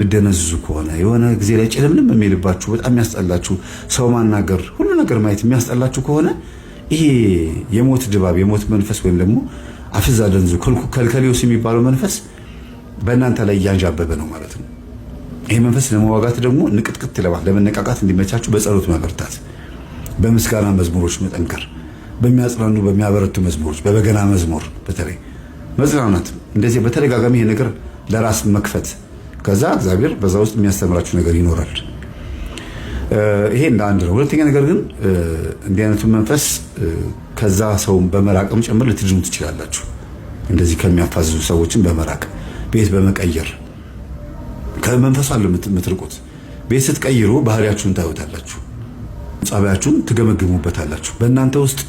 ብደነዝዙ ከሆነ የሆነ ጊዜ ላይ ጨለምልም የሚልባችሁ በጣም የሚያስጠላችሁ ሰው ማናገር ሁሉ ነገር ማየት የሚያስጠላችሁ ከሆነ ይሄ የሞት ድባብ የሞት መንፈስ ወይም ደግሞ አፍዛ ደንዙ ከልከሊዮስ የሚባለው መንፈስ በእናንተ ላይ እያንዣበበ ነው ማለት ነው። ይሄ መንፈስ ለመዋጋት ደግሞ ንቅጥቅጥ ለመነቃቃት እንዲመቻችሁ በጸሎት መበርታት፣ በምስጋና መዝሙሮች መጠንከር፣ በሚያጽናኑ በሚያበረቱ መዝሙሮች በበገና መዝሙር በተለይ መጽናናት፣ እንደዚህ በተደጋጋሚ ይሄ ነገር ለራስ መክፈት፣ ከዛ እግዚአብሔር በዛ ውስጥ የሚያስተምራችሁ ነገር ይኖራል። ይሄ እንደ አንድ ነው። ሁለተኛ ነገር ግን እንዲህ አይነቱ መንፈስ ከዛ ሰው በመራቅም ጭምር ልትድኑ ትችላላችሁ። እንደዚህ ከሚያፋዝዙ ሰዎችን በመራቅ ቤት በመቀየር ከመንፈሱ አለ የምትርቁት። ቤት ስትቀይሩ ባህሪያችሁን ታዩታላችሁ፣ ጸባያችሁን ትገመግሙበታላችሁ። በእናንተ ውስጥ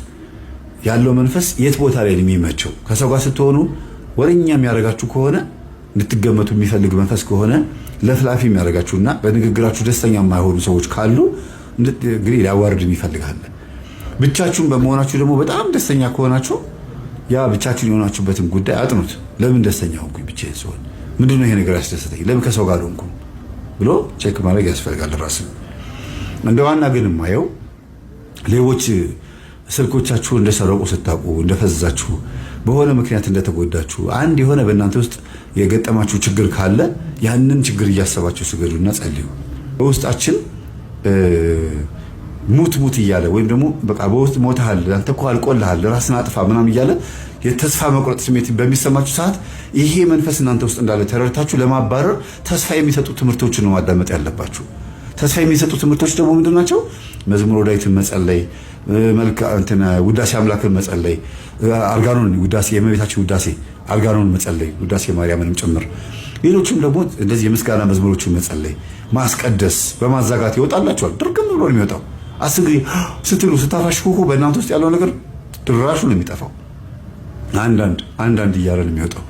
ያለው መንፈስ የት ቦታ ላይ ነው የሚመቸው? ከሰው ጋር ስትሆኑ ወሬኛ የሚያደርጋችሁ ከሆነ እንድትገመቱ የሚፈልግ መንፈስ ከሆነ ለፍላፊ የሚያደርጋችሁና በንግግራችሁ ደስተኛ የማይሆኑ ሰዎች ካሉ እንግዲህ ሊያዋርድ ይፈልጋል። ብቻችሁን በመሆናችሁ ደግሞ በጣም ደስተኛ ከሆናችሁ ያ ብቻችሁን የሆናችሁበትን ጉዳይ አጥኑት። ለምን ደስተኛ ሆንኩኝ ብቻዬን ስሆን? ምንድነው ይሄ ነገር ያስደሰተኝ? ለምን ከሰው ጋር ሆንኩኝ ብሎ ቼክ ማድረግ ያስፈልጋል ራስን። እንደ ዋና ግን የማየው ሌቦች ስልኮቻችሁ እንደሰረቁ ስታውቁ፣ እንደፈዛችሁ፣ በሆነ ምክንያት እንደተጎዳችሁ፣ አንድ የሆነ በእናንተ ውስጥ የገጠማችሁ ችግር ካለ ያንን ችግር እያሰባችሁ ስገዱና ጸልዩ። በውስጣችን ሙት እያለ ወይም ደግሞ በቃ በውስጥ ሞተሃል፣ አንተ እኮ አልቆልሃል፣ ራስን አጥፋ ምናምን እያለ የተስፋ መቁረጥ ስሜት በሚሰማችሁ ሰዓት ይሄ መንፈስ እናንተ ውስጥ እንዳለ ተረድታችሁ ለማባረር ተስፋ የሚሰጡ ትምህርቶችን ነው ማዳመጥ ያለባችሁ። ተስፋ የሚሰጡ ትምህርቶች ደግሞ ምንድናቸው? መዝሙረ ዳዊትን መጸለይ፣ ውዳሴ አምላክን መጸለይ፣ አርጋኖን ውዳሴ የእመቤታችን ውዳሴ አርጋኖን መጸለይ፣ ውዳሴ ማርያምንም ጭምር፣ ሌሎችም ደግሞ እንደዚህ የምስጋና መዝሙሮችን መጸለይ፣ ማስቀደስ በማዛጋት ይወጣላችኋል። ድርግም ብሎ ነው የሚወጣው። አስግሪ ስትሉ ስታፋሽኩ በእናንተ ውስጥ ያለው ነገር ድራሹ ነው የሚጠፋው። አንዳንድ እያለ ነው የሚወጣው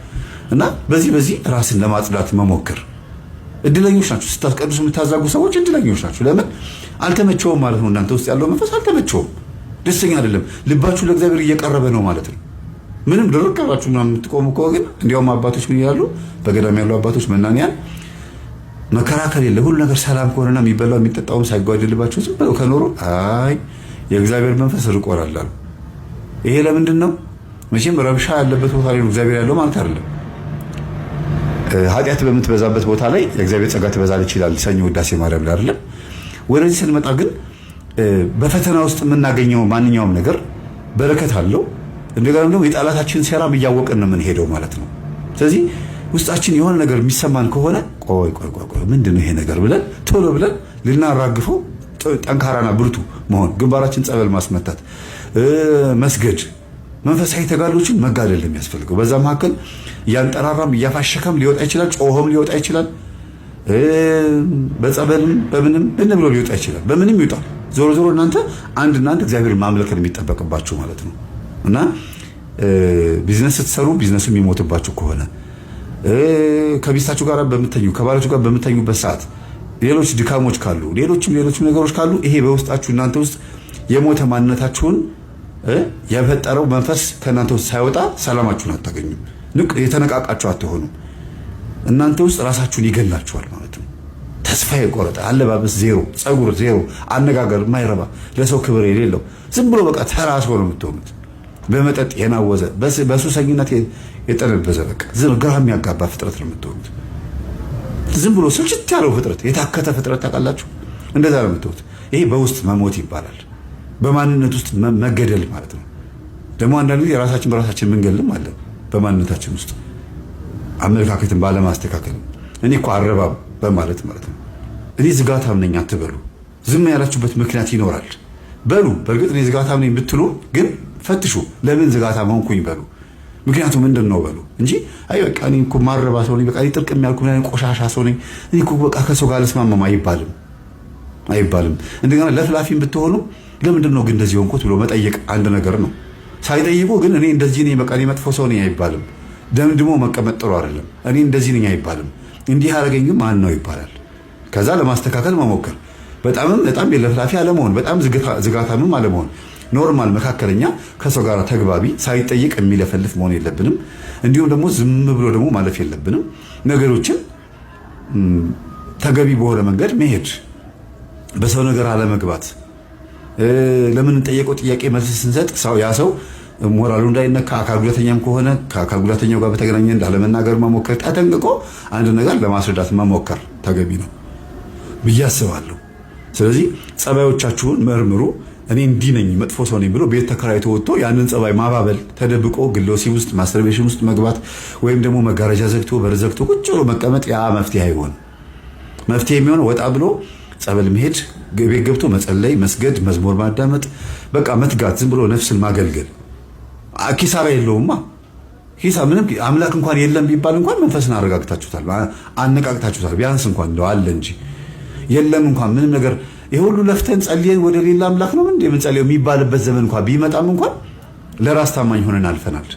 እና በዚህ ራስን ለማጽዳት መሞከር። እድለኞች ናችሁ ስታስቀድሱ የምታዛጉ ሰዎች እድለኞች ናችሁ። ለምን አልተመቸውም ማለት ነው። እናንተ ውስጥ ያለው መንፈስ አልተመቸውም፣ ደስተኛ አይደለም። ልባችሁ ለእግዚአብሔር እየቀረበ ነው ማለት ነው። ምንም ድርቅ ብላችሁ ምናምን የምትቆሙ ከሆነ ግን እንዲያውም አባቶች ምን ይላሉ? በገዳም ያሉ አባቶች መናንያን መከራከር የለ ሁሉ ነገር ሰላም ከሆነና የሚበላው የሚጠጣውም ሳይጓደልባቸው ዝም ብለው ከኖሩ አይ የእግዚአብሔር መንፈስ ርቆራል አሉ። ይሄ ለምንድን ነው? መቼም ረብሻ ያለበት ቦታ ላይ ነው እግዚአብሔር ያለው ማለት አይደለም። ኃጢአት በምትበዛበት ቦታ ላይ የእግዚአብሔር ጸጋ ትበዛለች ይላል ሰኞ ውዳሴ ማርያም ላይ አይደለም። ወደዚህ ስንመጣ ግን በፈተና ውስጥ የምናገኘው ማንኛውም ነገር በረከት አለው። እንደገና ደግሞ የጠላታችን ሴራም እያወቅን ነው የምንሄደው ማለት ነው። ስለዚህ ውስጣችን የሆነ ነገር የሚሰማን ከሆነ ቆይ ምንድነው ይሄ ነገር ብለን ቶሎ ብለን ልናራግፈው፣ ጠንካራና ብርቱ መሆን፣ ግንባራችን ጸበል ማስመታት፣ መስገድ፣ መንፈሳዊ ተጋድሎችን መጋደል የሚያስፈልገው። በዛ መካከል እያንጠራራም እያፋሸከም ሊወጣ ይችላል፣ ጮሆም ሊወጣ ይችላል፣ በጸበልም በምንም ብሎ ሊወጣ ይችላል። በምንም ይውጣ፣ ዞሮ እናንተ አንድና አንድ እግዚአብሔር ማምለክን የሚጠበቅባችሁ ማለት ነው። እና ቢዝነስ ስትሰሩ ቢዝነሱ የሚሞትባችሁ ከሆነ ከሚስታችሁ ጋር ከባላችሁ ጋር በምተኙበት ሰዓት ሌሎች ድካሞች ካሉ ሌሎችም ነገሮች ካሉ ይሄ በውስጣችሁ እናንተ ውስጥ የሞተ ማንነታችሁን የፈጠረው መንፈስ ከእናንተ ውስጥ ሳይወጣ ሰላማችሁን አታገኙም። የተነቃቃችሁ አትሆኑ። እናንተ ውስጥ ራሳችሁን ይገላችኋል ማለት ነው። ተስፋ የቆረጠ አለባበስ ዜሮ፣ ጸጉር ዜሮ፣ አነጋገር ማይረባ፣ ለሰው ክብር የሌለው ዝም ብሎ በቃ ተራ ሰው ነው የምትሆኑት። በመጠጥ የናወዘ በሱሰኝነት የጠነበዘ በቃ ዝም ግራ የሚያጋባ ፍጥረት ነው የምትሆኑት። ዝም ብሎ ስልችት ያለው ፍጥረት፣ የታከተ ፍጥረት ታውቃላችሁ። እንደዛ ነው የምትሆኑት። ይሄ በውስጥ መሞት ይባላል። በማንነት ውስጥ መገደል ማለት ነው። ደግሞ አንዳንድ ጊዜ ራሳችን በራሳችን ምንገልም አለ። በማንነታችን ውስጥ አመለካከትን ባለማስተካከል እኔ እኮ አረባም በማለት ማለት ነው። እኔ ዝጋታም ነኝ አትበሉ። ዝም ያላችሁበት ምክንያት ይኖራል በሉ። በእርግጥ እኔ ዝጋታም ነኝ ብትሉ ግን ፈትሹ። ለምን ዝጋታም ሆንኩኝ በሉ። ምክንያቱ ምንድን ነው በሉ እንጂ አይ በቃ እኔ እኮ ማረባ ሰው ነኝ፣ በቃ እኔ ጥርቅ የሚያልኩ ቆሻሻ ሰው ነኝ፣ እኔ እኮ በቃ ከሰው ጋር ልስማማም አይባልም። እንደገና ለፍላፊም ብትሆኑ ለምንድን ነው ግን እንደዚህ ሆንኩት ብሎ መጠየቅ አንድ ነገር ነው። ሳይጠይቁ ግን እኔ እንደዚህ ነኝ፣ በቃ እኔ መጥፎ ሰው ነኝ አይባልም። ደምድሞ መቀመጥ ጥሩ አይደለም። እኔ እንደዚህ ነኝ አይባልም። እንዲህ ያደረገኝ ግን ማን ነው ይባላል። ከዛ ለማስተካከል መሞከር፣ በጣም የለፍላፊ አለመሆን፣ በጣም ዝጋታምም አለመሆን፣ ኖርማል መካከለኛ፣ ከሰው ጋር ተግባቢ፣ ሳይጠይቅ የሚለፈልፍ መሆን የለብንም። እንዲሁም ደግሞ ዝም ብሎ ደግሞ ማለፍ የለብንም። ነገሮችን ተገቢ በሆነ መንገድ መሄድ፣ በሰው ነገር አለመግባት፣ ለምን ጠየቀው ጥያቄ መልስ ስንሰጥ ያ ሰው ሞራሉ እንዳይነካ፣ አካል ጉዳተኛም ከሆነ ከአካል ጉዳተኛው ጋር በተገናኘ እንዳለመናገር መሞከር፣ ተጠንቅቆ አንድ ነገር ለማስረዳት መሞከር ተገቢ ነው ብዬ አስባለሁ። ስለዚህ ጸባዮቻችሁን መርምሩ። እኔ እንዲህ ነኝ መጥፎ ሰው ነኝ ብሎ ቤት ተከራይቶ ወጥቶ ያንን ጸባይ ማባበል፣ ተደብቆ ግሎሲ ውስጥ ማስተርቤሽን ውስጥ መግባት ወይም ደግሞ መጋረጃ ዘግቶ በር ዘግቶ ቁጭ ብሎ መቀመጥ ያ መፍትሄ አይሆንም። መፍትሄ የሚሆነው ወጣ ብሎ ጸበል መሄድ፣ ቤት ገብቶ መጸለይ፣ መስገድ፣ መዝሙር ማዳመጥ፣ በቃ መትጋት፣ ዝም ብሎ ነፍስን ማገልገል። ኪሳራ የለውማ። ምንም አምላክ እንኳን የለም ቢባል እንኳን መንፈስን አረጋግታችሁታል፣ አነቃቅታችሁታል። ቢያንስ እንኳን እንደው አለ እንጂ የለም እንኳን ምንም ነገር የሁሉ ለፍተን ጸልየን ወደ ሌላ አምላክ ነው እንዴ የምንጸልየው የሚባልበት ዘመን እንኳን ቢመጣም እንኳን ለራስ ታማኝ ሆነን አልፈናል።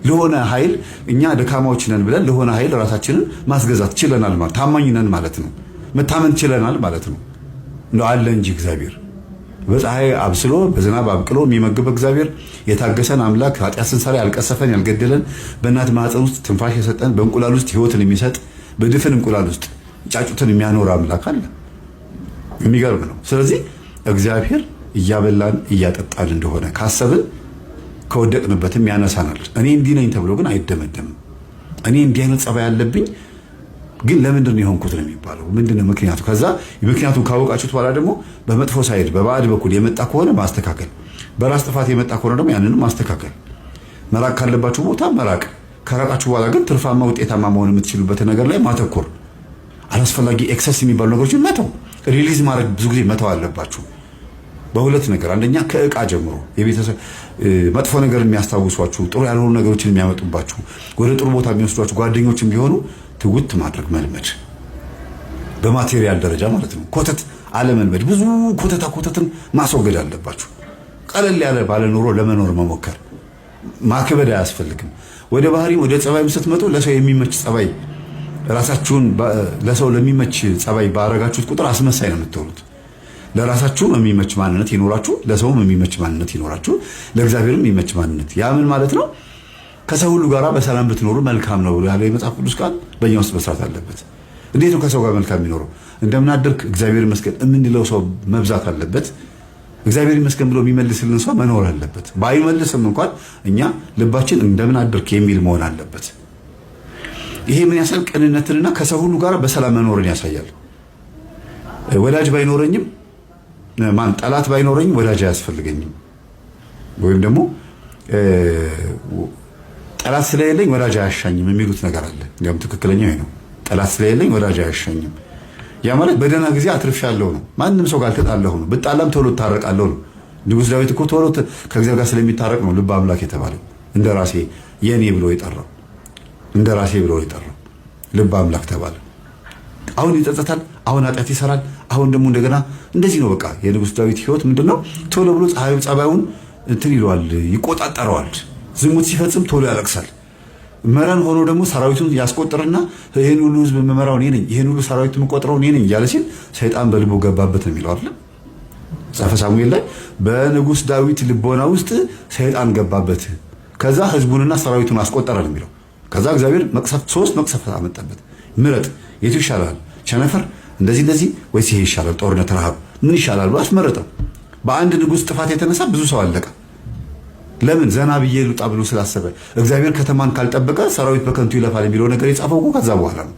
ለሆነ ኃይል እኛ ደካማዎች ነን ብለን ለሆነ ኃይል ራሳችንን ማስገዛት ችለናል ማለት ታማኝ ነን ማለት ነው። መታመን ችለናል ማለት ነው። እንደው አለ እንጂ እግዚአብሔር በፀሐይ አብስሎ በዝናብ አብቅሎ የሚመግብ እግዚአብሔር፣ የታገሰን አምላክ፣ ኃጢአት ስንሰራ ያልቀሰፈን ያልገደለን፣ በእናት ማህፀን ውስጥ ትንፋሽ የሰጠን፣ በእንቁላል ውስጥ ህይወትን የሚሰጥ፣ በድፍን እንቁላል ውስጥ ጫጩትን የሚያኖር አምላክ አለ። የሚገርም ነው። ስለዚህ እግዚአብሔር እያበላን እያጠጣን እንደሆነ ካሰብን ከወደቅንበትም ያነሳናል። እኔ እንዲህ ነኝ ተብሎ ግን አይደመደምም። እኔ እንዲህ አይነት ጸባይ ያለብኝ ግን ለምንድን ነው የሆንኩት ነው የሚባለው። ምንድነው ምክንያቱ? ከዛ ምክንያቱም ካወቃችሁት በኋላ ደግሞ በመጥፎ ሳይድ በባዕድ በኩል የመጣ ከሆነ ማስተካከል፣ በራስ ጥፋት የመጣ ከሆነ ደግሞ ያንንም ማስተካከል፣ መራቅ ካለባችሁ ቦታ መራቅ፣ ከራቃችሁ በኋላ ግን ትርፋማ ውጤታማ መሆን የምትችሉበት ነገር ላይ ማተኮር፣ አላስፈላጊ ኤክሰስ የሚባሉ ነገሮችን መተው፣ ሪሊዝ ማድረግ ብዙ ጊዜ መተው አለባችሁ። በሁለት ነገር፣ አንደኛ ከእቃ ጀምሮ የቤተሰብ መጥፎ ነገር የሚያስታውሷችሁ፣ ጥሩ ያልሆኑ ነገሮችን የሚያመጡባችሁ፣ ወደ ጥሩ ቦታ የሚወስዷችሁ ጓደኞችን ቢሆኑ ትውት ማድረግ መልመድ፣ በማቴሪያል ደረጃ ማለት ነው። ኮተት አለመልመድ፣ ብዙ ኮተትን ማስወገድ አለባችሁ። ቀለል ያለ ባለ ኑሮ ለመኖር መሞከር፣ ማክበድ አያስፈልግም። ወደ ባህሪ ወደ ጸባይም ስትመጡ ለሰው የሚመች ጸባይ ራሳችሁን ለሰው ለሚመች ጸባይ ባረጋችሁት ቁጥር አስመሳይ ነው የምትሆኑት። ለራሳችሁም የሚመች ማንነት ይኖራችሁ፣ ለሰውም የሚመች ማንነት ይኖራችሁ፣ ለእግዚአብሔርም የሚመች ማንነት። ያ ምን ማለት ነው? ከሰው ሁሉ ጋር በሰላም ብትኖሩ መልካም ነው ያለው የመጽሐፍ ቅዱስ ቃል በእኛ ውስጥ መስራት አለበት። እንዴት ነው ከሰው ጋር መልካም የሚኖረው? እንደምን አደርክ እግዚአብሔር ይመስገን የምንለው ሰው መብዛት አለበት። እግዚአብሔር ይመስገን ብሎ የሚመልስልን ሰው መኖር አለበት። ባይመልስም እንኳን እኛ ልባችን እንደምን አደርክ የሚል መሆን አለበት። ይሄ ምን ያሳያል? ቅንነትንና ከሰው ሁሉ ጋር በሰላም መኖርን ያሳያል። ወዳጅ ባይኖረኝም ጠላት ባይኖረኝም ወዳጅ አያስፈልገኝም። ወይም ደግሞ ጠላት ስለሌለኝ ወዳጅ አያሻኝም የሚሉት ነገር አለ። ያም ትክክለኛው ይሄ ነው። ጠላት ስለሌለኝ ወዳጅ አያሻኝም። ያ ማለት በደህና ጊዜ አትርፌያለሁ ነው። ማንም ሰው ጋር ተጣላሁ ነው። ብጣላም ቶሎ ታረቃለሁ ነው። ንጉሥ ዳዊት እኮ ቶሎ ከእግዚአብሔር ጋር ስለሚታረቅ ነው ልበ አምላክ የተባለው። እንደራሴ የኔ ብሎ የጠራው እንደራሴ ብሎ የጠራው ልበ አምላክ ተባለ። አሁን ይጸጸታል፣ አሁን ኃጢአት ይሰራል፣ አሁን ደግሞ እንደገና እንደዚህ ነው። በቃ የንጉሥ ዳዊት ህይወት ምንድነው? ቶሎ ብሎ ጸባዩን እንትን ይለዋል፣ ይቆጣጠረዋል። ዝሙት ሲፈጽም ቶሎ ያለቅሳል። መረን ሆኖ ደግሞ ሰራዊቱን ያስቆጥርና ይሄን ሁሉ ህዝብ መመራው እኔ ነኝ፣ ይሄን ሁሉ ሰራዊት የምቆጥረው እኔ ነኝ እያለ ሲል ሰይጣን በልቦ ገባበት ነው የሚለው አይደል? መጽሐፈ ሳሙኤል ላይ በንጉሥ ዳዊት ልቦና ውስጥ ሰይጣን ገባበት፣ ከዛ ህዝቡንና ሰራዊቱን አስቆጠረ ነው የሚለው። ከዛ እግዚአብሔር መቅሰፍት 3 መቅሰፍት አመጣበት። ምረጥ፣ የቱ ይሻላል? ቸነፈር እንደዚህ ወይስ ይሄ ይሻላል? ጦርነት፣ ረሃብ ምን ይሻላል ብሎ አስመረጠው። በአንድ ንጉሥ ጥፋት የተነሳ ብዙ ሰው አለቀ። ለምን? ዘና ብዬ ልውጣ ብሎ ስላሰበ። እግዚአብሔር ከተማን ካልጠበቀ ሰራዊት በከንቱ ይለፋል የሚለው ነገር የጻፈው እኮ ከዛ በኋላ ነው።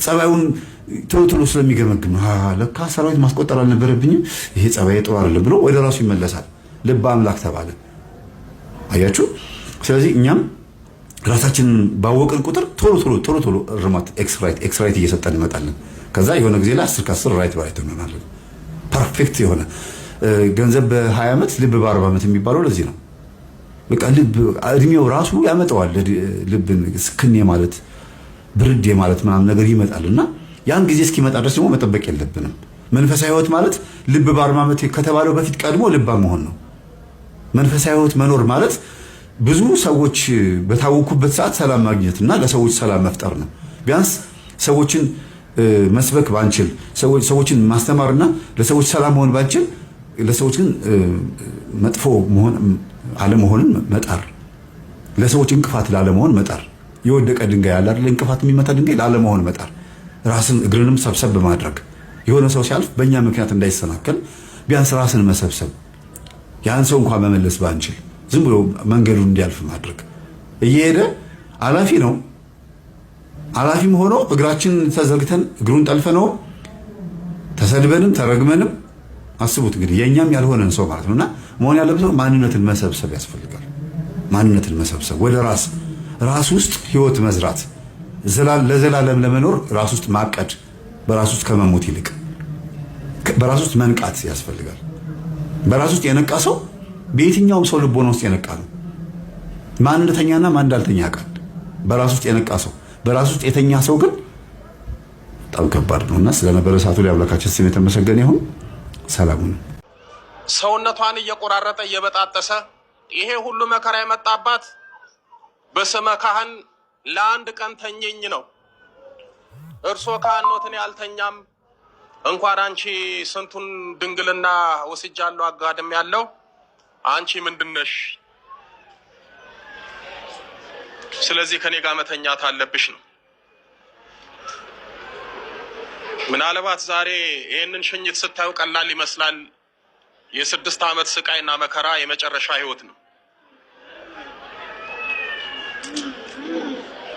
ጸባዩን ቶሎ ስለሚገመግም ነው። ለካ ሰራዊት ማስቆጠር አልነበረብኝም፣ ይሄ ጸባይ ጥሩ አይደለም ብሎ ወደ ራሱ ይመለሳል። ልበ አምላክ ተባለ። አያችሁ? ስለዚህ እኛም ራሳችንን ባወቅን ቁጥር ቶሎ እርማት ኤክስራይት እየሰጠን እንመጣለን። ከዛ የሆነ ጊዜ ላይ 10 ከ10 ራይት እንሆናለን። ፐርፌክት የሆነ ገንዘብ በ20 ዓመት ልብ በ40 ዓመት የሚባለው ለዚህ ነው። በቃ ልብ እድሜው ራሱ ያመጣዋል። ልብን ስክኔ ማለት ብርድ ማለት ምናምን ነገር ይመጣልና ያን ጊዜ እስኪመጣ ድረስ ደግሞ መጠበቅ የለብንም። መንፈሳዊ ህይወት ማለት ልብ በ40 ዓመት ከተባለው በፊት ቀድሞ ልባ መሆን ነው። መንፈሳዊ ህይወት መኖር ማለት ብዙ ሰዎች በታወኩበት ሰዓት ሰላም ማግኘትና ለሰዎች ሰላም መፍጠር ነው። ቢያንስ ሰዎችን መስበክ ባንችል፣ ሰዎችን ማስተማርና ለሰዎች ሰላም መሆን ባንችል፣ ለሰዎች ግን መጥፎ መሆን አለመሆንን መጣር፣ ለሰዎች እንቅፋት ላለመሆን መጣር፣ የወደቀ ድንጋይ ያለ አይደል እንቅፋት የሚመታ ድንጋይ ላለመሆን መጣር፣ ራስን እግርንም ሰብሰብ በማድረግ የሆነ ሰው ሲያልፍ በእኛ ምክንያት እንዳይሰናከል ቢያንስ ራስን መሰብሰብ፣ ያን ሰው እንኳን መመለስ ባንችል ዝም ብሎ መንገዱን እንዲያልፍ ማድረግ። እየሄደ አላፊ ነው፣ አላፊም ሆኖ እግራችን ተዘርግተን እግሩን ጠልፈነው ተሰድበንም ተረግመንም አስቡት እንግዲህ የኛም ያልሆነን ሰው ማለት ነውና መሆን ያለበት ማንነትን መሰብሰብ ያስፈልጋል። ማንነትን መሰብሰብ ወደ ራስ ውስጥ ህይወት መዝራት ለዘላለም ለመኖር ራስ ውስጥ ማቀድ፣ በራስ ውስጥ ከመሞት ይልቅ በራስ ውስጥ መንቃት ያስፈልጋል። በራስ ውስጥ የነቃ ሰው በየትኛውም ሰው ልቦና ውስጥ የነቃ ነው። ማን እንደተኛና ማን እንዳልተኛ ያውቃል። በራስ ውስጥ የነቃ ሰው፣ በራስ ውስጥ የተኛ ሰው ግን በጣም ከባድ ነውና ስለነበረ ሰዓቱ ላይ አምላካችን ስም የተመሰገነ ይሁን። ሰላሙን ሰውነቷን እየቆራረጠ እየበጣጠሰ ይሄ ሁሉ መከራ የመጣባት በስመ ካህን ለአንድ ቀን ተኘኝ ነው። እርሶ ካህኖትን ያልተኛም እንኳን አንቺ ስንቱን ድንግልና ወስጃለሁ አጋድም ያለው አንቺ ምንድነሽ? ስለዚህ ከኔ ጋር መተኛት አለብሽ ነው። ምናልባት ዛሬ ይህንን ሽኝት ስታዩ ቀላል ይመስላል። የ6 ዓመት ስቃይና መከራ የመጨረሻ ህይወት ነው።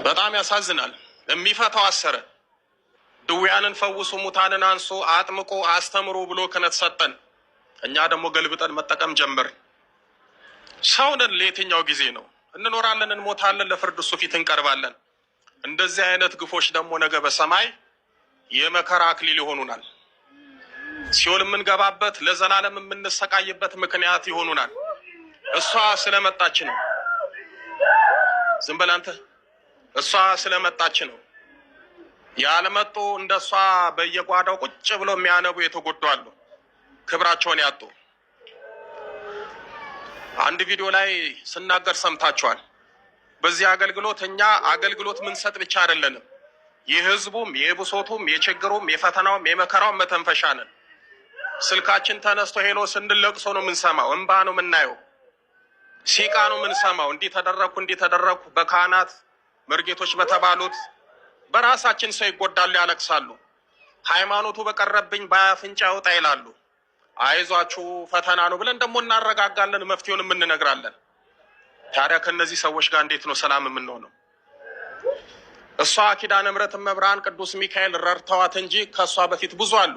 በጣም ያሳዝናል። የሚፈታው አሰረ። ድውያንን ፈውሱ፣ ሙታንን አንሱ፣ አጥምቁ፣ አስተምሩ ብሎ ክህነት ሰጠን። እኛ ደግሞ ገልብጠን መጠቀም ጀመር። ሰው ነን። ለየትኛው ጊዜ ነው? እንኖራለን፣ እንሞታለን፣ ለፍርድ እሱ ፊት እንቀርባለን። እንደዚህ አይነት ግፎች ደግሞ ነገ በሰማይ የመከራ አክሊል ይሆኑናል። ሲኦል የምንገባበት ለዘላለም የምንሰቃይበት ምክንያት ይሆኑናል። እሷ ስለመጣች ነው። ዝም በል አንተ። እሷ ስለመጣች ነው። ያልመጡ እንደሷ በየጓዳው ቁጭ ብሎ የሚያነቡ የተጎዱ አሉ፣ ክብራቸውን ያጡ። አንድ ቪዲዮ ላይ ስናገር ሰምታችኋል። በዚህ አገልግሎት እኛ አገልግሎት ምንሰጥ ብቻ አይደለንም፣ የህዝቡም የብሶቱም የችግሩም የፈተናውም የመከራውም መተንፈሻ ነን። ስልካችን ተነስቶ ሄሎ ስንል ለቅሶ ነው የምንሰማው፣ እንባ ነው የምናየው፣ ሲቃ ነው የምንሰማው። እንዲህ ተደረኩ በካህናት መርጌቶች በተባሉት በራሳችን ሰው ይጎዳሉ፣ ያለቅሳሉ። ሃይማኖቱ በቀረብኝ በአፍንጫ ያውጣ ይላሉ። አይዟችሁ ፈተና ነው ብለን ደግሞ እናረጋጋለን፣ መፍትሄውን እንነግራለን። ታዲያ ከነዚህ ሰዎች ጋር እንዴት ነው ሰላም የምንሆነው? እሷ ኪዳነ ምሕረት መብርሃን ቅዱስ ሚካኤል ረድተዋት እንጂ ከእሷ በፊት ብዙ አሉ።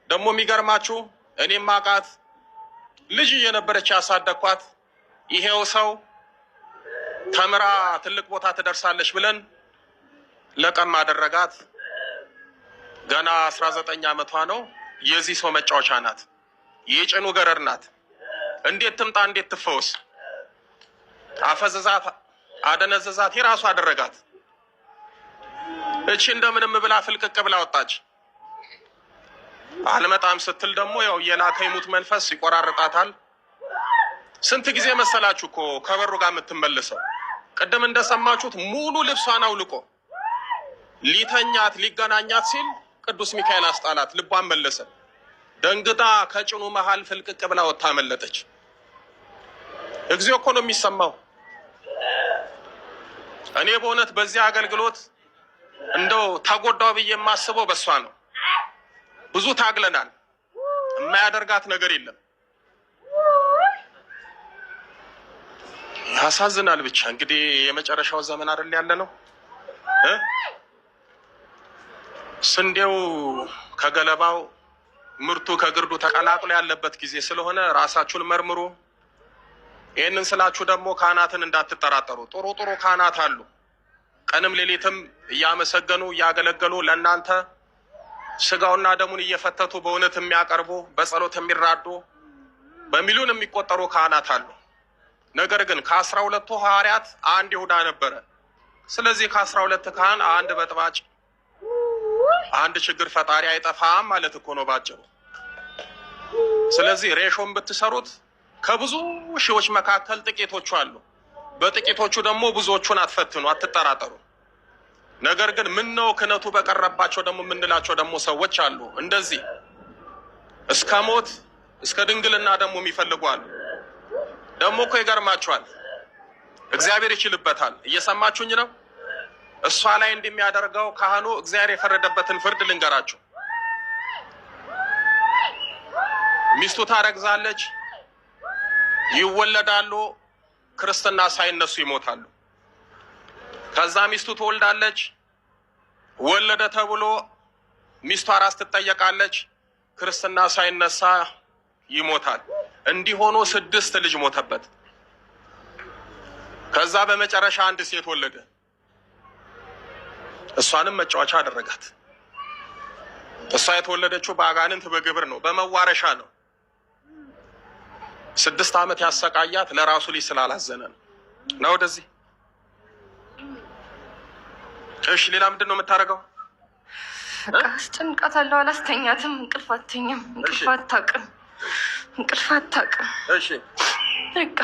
ደግሞ የሚገርማችሁ እኔም አውቃት ልጅ እየነበረች ያሳደግኳት ይሄው ሰው ተምራ ትልቅ ቦታ ትደርሳለች ብለን ለቀም አደረጋት። ገና 19 ዓመቷ ነው። የዚህ ሰው መጫወቻ ናት፣ የጭኑ ገረድ ናት። እንዴት ትምጣ፣ እንዴት ትፈወስ? አፈዘዛት፣ አደነዘዛት፣ የራሱ አደረጋት። እቺ እንደምንም ብላ ፍልቅቅ ብላ ወጣች። አልመጣም ስትል ደግሞ ያው የላከ ይሙት መንፈስ ይቆራርጣታል። ስንት ጊዜ መሰላችሁ እኮ ከበሩ ጋር የምትመለሰው? ቅድም እንደሰማችሁት ሙሉ ልብሷን አውልቆ ሊተኛት ሊገናኛት ሲል ቅዱስ ሚካኤል አስጣላት፣ ልቧን መለሰ። ደንግጣ ከጭኑ መሃል ፍልቅቅ ብላ ወጣ መለጠች። እግዚኦ እኮ ነው የሚሰማው። እኔ በእውነት በዚህ አገልግሎት እንደው ተጎዳው ብዬ የማስበው በሷ ነው። ብዙ ታግለናል፣ የማያደርጋት ነገር የለም። ያሳዝናል። ብቻ እንግዲህ የመጨረሻው ዘመን አይደል ያለ ነው። ስንዴው ከገለባው ምርቱ ከግርዱ ተቀላቅሎ ያለበት ጊዜ ስለሆነ ራሳችሁን መርምሩ። ይህንን ስላችሁ ደግሞ ካህናትን እንዳትጠራጠሩ። ጥሩ ጥሩ ካህናት አሉ፣ ቀንም ሌሊትም እያመሰገኑ እያገለገሉ ለእናንተ ስጋውና ደሙን እየፈተቱ በእውነት የሚያቀርቡ በጸሎት የሚራዱ በሚሊዮን የሚቆጠሩ ካህናት አሉ። ነገር ግን ከ12ቱ ሐዋርያት አንድ ይሁዳ ነበረ። ስለዚህ ከ12 ካህን አንድ በጥባጭ አንድ ችግር ፈጣሪ አይጠፋም ማለት እኮ ነው ባጭሩ። ስለዚህ ሬሾን ብትሰሩት ከብዙ ሺዎች መካከል ጥቂቶቹ አሉ። በጥቂቶቹ ደግሞ ብዙዎቹን አትፈትኑ፣ አትጠራጠሩ። ነገር ግን ምን ነው ክህነቱ በቀረባቸው ደግሞ የምንላቸው ደግሞ ሰዎች አሉ። እንደዚህ እስከ ሞት እስከ ድንግልና ደግሞ የሚፈልጉ አሉ። ደግሞ እኮ ይገርማችኋል፣ እግዚአብሔር ይችልበታል። እየሰማችሁኝ ነው? እሷ ላይ እንደሚያደርገው ካህኑ እግዚአብሔር የፈረደበትን ፍርድ ልንገራችሁ። ሚስቱ ታረግዛለች፣ ይወለዳሉ፣ ክርስትና ሳይነሱ ይሞታሉ። ከዛ ሚስቱ ትወልዳለች፣ ወለደ ተብሎ ሚስቱ አራስ ትጠየቃለች፣ ክርስትና ሳይነሳ ይሞታል። እንዲህ ሆኖ 6 ልጅ ሞተበት። ከዛ በመጨረሻ አንድ ሴት ወለደ። እሷንም መጫወቻ አደረጋት። እሷ የተወለደችው በአጋንንት በግብር ነው፣ በመዋረሻ ነው። 6 ዓመት ያሰቃያት ለራሱ ልጅ ስላላዘነ ነው። ወደዚህ እሺ፣ ሌላ ምንድን ነው የምታደርገው? ጭንቀት አለው፣ አላስተኛትም፣ እንቅልፍ አትተኛም፣ እንቅልፍ አታውቅም፣ እንቅልፍ አታውቅም። እሺ በቃ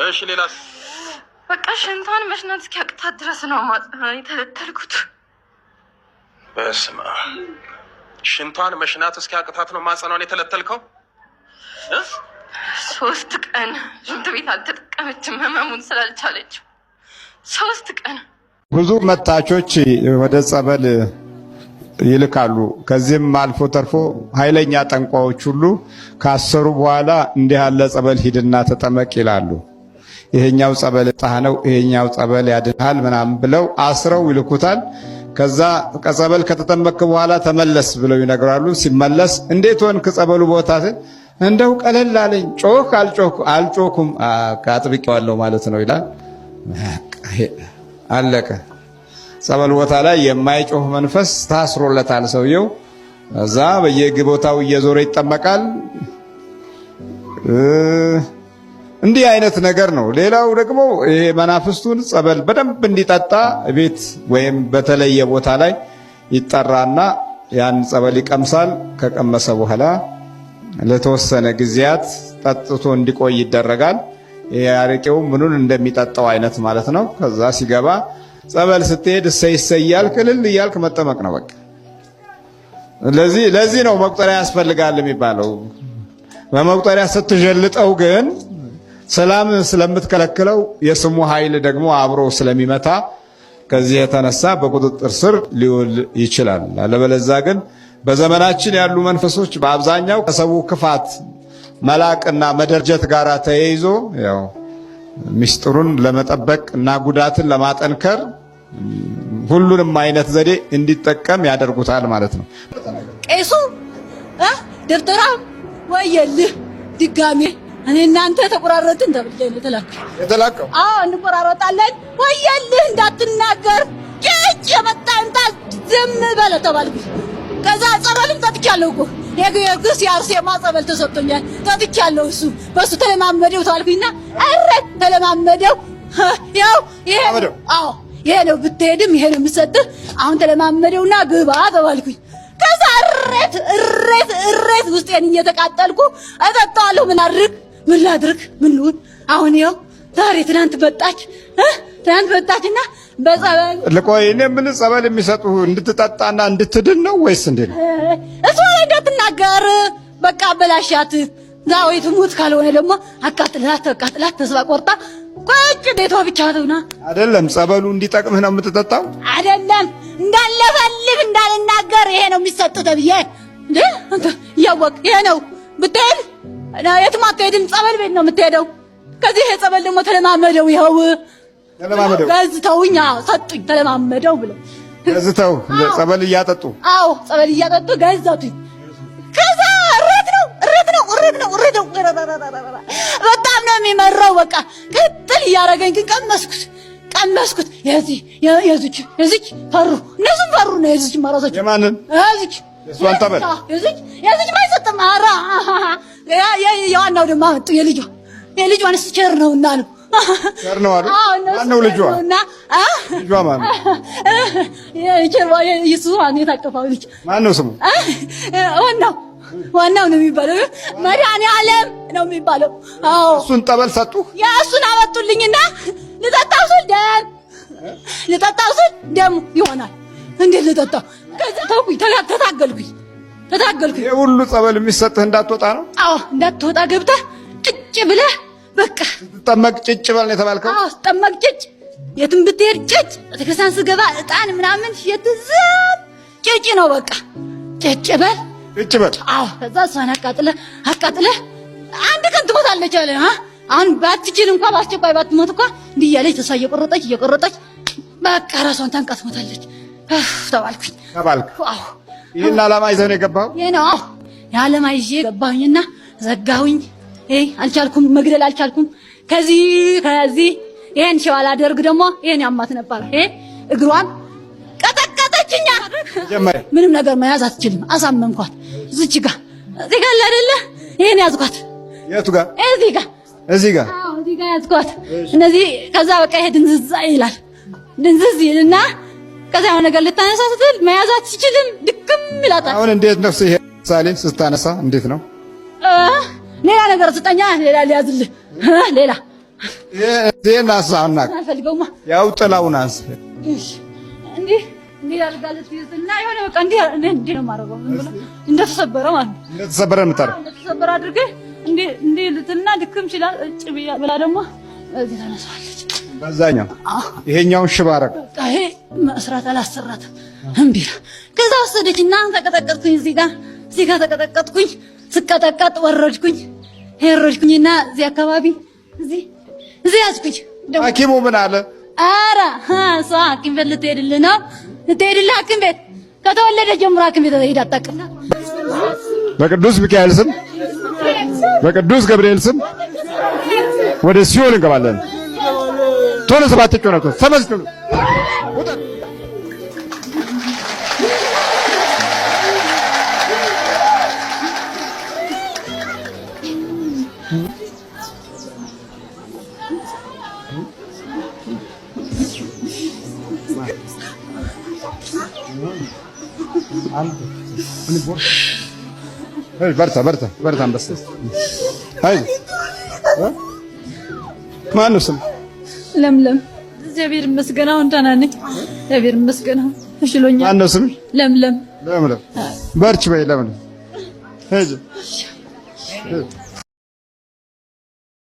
እሺ፣ ሌላስ? በቃ ሽንቷን መሽናት እስኪያቅታት ድረስ ነው የተለተልኩት። በስመ አብ። ሽንቷን መሽናት እስኪያቅታት ነው ማጸኗን የተለተልከው? 3 ቀን ሽንት ቤት አልተጠቀመችም፣ ህመሙን ስላልቻለች 3 ቀን። ብዙ መታቾች ወደ ጸበል ይልካሉ። ከዚህም አልፎ ተርፎ ኃይለኛ ጠንቋዮች ሁሉ ካሰሩ በኋላ እንዲህ ያለ ጸበል ሂድና ተጠመቅ ይላሉ። ይሄኛው ጸበል ጣህ ነው፣ ይሄኛው ጸበል ያድናል ምናምን ብለው አስረው ይልኩታል። ከዛ ከጸበል ከተጠመቅክ በኋላ ተመለስ ብለው ይነግራሉ። ሲመለስ እንዴት ሆንክ ጸበሉ ቦታ? እንደው ቀለል አለኝ፣ ጮክ አልጮኩም፣ አጥብቄዋለሁ ማለት ነው ይላል። አለቀ። ጸበል ቦታ ላይ የማይጮህ መንፈስ ታስሮለታል ሰውየው። እዛ በየቦታው እየዞረ ይጠመቃል። እንዲህ አይነት ነገር ነው። ሌላው ደግሞ ይሄ መናፍስቱን ጸበል በደንብ እንዲጠጣ ቤት ወይም በተለየ ቦታ ላይ ይጠራና ያን ጸበል ይቀምሳል። ከቀመሰ በኋላ ለተወሰነ ጊዜያት ጠጥቶ እንዲቆይ ይደረጋል። ያረቄው ምኑን እንደሚጠጣው አይነት ማለት ነው። ከዛ ሲገባ ጸበል ስትሄድ እሰይ እሰይ እያልክ እልል እያልክ መጠመቅ ነው በቃ። ለዚህ ነው መቁጠሪያ ያስፈልጋል የሚባለው። በመቁጠሪያ ስትጀልጠው ግን ሰላም ስለምትከለክለው የስሙ ኃይል ደግሞ አብሮ ስለሚመታ ከዚህ የተነሳ በቁጥጥር ስር ሊውል ይችላል። አለበለዛ ግን በዘመናችን ያሉ መንፈሶች በአብዛኛው ከሰው ክፋት መላቅና መደርጀት ጋር ተያይዞ ያው ሚስጥሩን ለመጠበቅ እና ጉዳትን ለማጠንከር ሁሉንም አይነት ዘዴ እንዲጠቀም ያደርጉታል ማለት ነው። ቄሱ ደብተራ ወየልህ ድጋሜ እኔ እናንተ ተቆራረጥን ተብዬ ነው የተላከው። አዎ እንቆራረጣለን። ወየልህ እንዳትናገር ጭጭ የመጣንታ ዝም በለ ተባልኩ። ከዛ ጸበልም ጠጥቻለሁ እኮ የግስ የአርሴማ ጸበል ተሰጥቶኛል፣ ጠጥቻለሁ። እሱ በሱ ተለማመደው ተባልኩኝና አረት ተለማመደው። ያው ይሄ አዎ ይሄ ነው ብትሄድም ይሄ ነው የምሰጥህ። አሁን ተለማመደውና ግባ ተባልኩኝ። ከዛ እሬት ውስጤን እየተቃጠልኩ እጠጣዋለሁ። ምን ላድርግ ምን ልሁን? አሁን ይኸው ዛሬ ትናንት መጣችና በጸበል ልቆይ። እኔ ምን ጸበል የሚሰጡ እንድትጠጣና እንድትድን ነው ወይስ እንዴት ነው? እሷ ላይ እንዳትናገር በቃ በላሻት ዛዊት ሙት ካልሆነ ደግሞ አቃጥላት ተስፋ ቆርጣ ቁጭ ቤቷ ብቻ ተውና። አይደለም ጸበሉ እንዲጠቅምህ ነው የምትጠጣው? አይደለም እንዳለፈልግ እንዳልናገር ይሄ ነው የሚሰጥ ተብዬ እንዴ አንተ ያወቅ ይሄ ነው ብትሄድ የትም አትሄድም። ጸበል ቤት ነው የምትሄደው። ከዚህ ይሄ ጸበል ደግሞ ተለማመደው። ይኸው ገዝተውኛ ሰጡኝ። ተለማመደው ብለው ገዝተው ጸበል እያጠጡ አዎ ጸበል እያጠጡ ገዛቱኝ። ከዛ እሬት ነው በጣም ነው የሚመራው። በቃ ቅጥል እያደረገኝ ግን ቀመስኩት። የዚች ፈሩ እነሱም ፈሩ ነው የዚች መራሶች የማንን የዚች እሷን ጠበል የዚች ማይሰጥም አራ የዋናው ደግሞ አመጡ የልጇን ቸር ነውና ነው ቸር ነው አይደል? ማነው ልጇ? ልጇ ማን ነው? የቸር ኢየሱስ ማን የታቀፈው ልጅ ማነው ስሙ? ዋናው ነው የሚባለው መድኃኒዓለም ነው የሚባለው። አዎ እሱን ጠበል ሰጡ። እሱን አመጡልኝና ልጠጣው ስል ደሙ ይሆናል። እንዴት ልጠጣው? ከዛ ተውኩኝ፣ ተታገልኩኝ። ይሄ ሁሉ ጸበል የሚሰጥህ እንዳትወጣ ነው? አዎ እንዳትወጣ ገብተህ ጭጭ ብለህ በቃ ስትጠመቅ ጭጭ በል ነው የተባልከው? አዎ ስትጠመቅ ጭጭ የትም ብትሄድ ጭጭ፣ ቤተክርስቲያን ስገባ ዕጣን ምናምን የትዝም ጭጭ ነው በቃ ጭጭ በል ጭጭ በል። አዎ ከዛ እሷን አቃጥለህ አንድ ቀን ትሞታለች አለ። አሁን ባትችል እንኳን ባስቸኳይ ባትሞት እንኳን እንዲህ እያለች ተስፋ እየቆረጠች በቃ ራሷን ታንቃ ትሞታለች ተባልኩኝ። አዎ ይሄን ዓላማ ይዘህ ነው የገባኸው? ይሄ ነው። አዎ የዓላማ ይዤ ገባሁኝና ዘጋሁኝ። አልቻልኩም፣ መግደል አልቻልኩም። ከዚህ ይሄን ሸዋላ አደርግ ደግሞ ይሄን ያማት ነበር። እግሯን ቀጠቀጠችኛ። ምንም ነገር መያዝ አትችልም። አሳመንኳት። እዚህ ጋር አይደለ? ይሄን ያዝኳት። የቱ ጋር? እዚህ ጋር አዎ እዚህ ጋር ያዝኳት። እነዚህ ከዛ በቃ ይሄ ድንዝዝ ይልና ከዛ የሆነ ነገር ልታነሳ ስትል መያዝ አትችልም። ድክም ይላታል። አሁን እንዴት ነው ይሄ ሳሌን ስታነሳ እንዴት ነው? ሌላ ነገር ስጠኛ፣ ሌላ ሊያዝልህ ሌላ ይሄን አሳውና አልፈልገውማ። ያው ጥላውን አንስ እንዴ አድርጋለች ይዝና የሆነ በቃ እንዴ ነው ማረገው እንደተሰበረ ማለት ነው። እንደተሰበረ የምታረግ እንደተሰበረ አድርገህ እንዴ ልትና ድክም ይችላል። ብላ ደግሞ እዚህ ተነሳለች። በዛኛው ይሄኛውን ሽባረክ ይሄ መስራት አላሰራትም እምቢ። ከዛ ወሰደችና ተቀጠቀጥኩኝ። እዚህ ጋር ተቀጠቀጥኩኝ። ስቀጠቀጥ ወረድኩኝና እዚህ አካባቢ እዚህ ያዝኩኝ። ሐኪሙ ምን አለ? ኧረ እሷ ሐኪም ቤት ልትሄድልህ ሐኪም ቤት ከተወለደ ጀምሮ ሐኪም ቤት ሄዳ አታውቅም። በቅዱስ ሚካኤል ስም በቅዱስ ገብርኤል ስም ወደ ሲኦል እንገባለን። ቶሎ ሰባት ጮህ ተመስገኑ። በርታ አንበሳ። አይ ማነው ስም? ለምለም። እግዚአብሔር ይመስገን አሁን ደህና ነኝ። እግዚአብሔር ይመስገን አሁን ተሽሎኛል። ማነው ስም? ለምለም። በርቺ በይ ለምለም።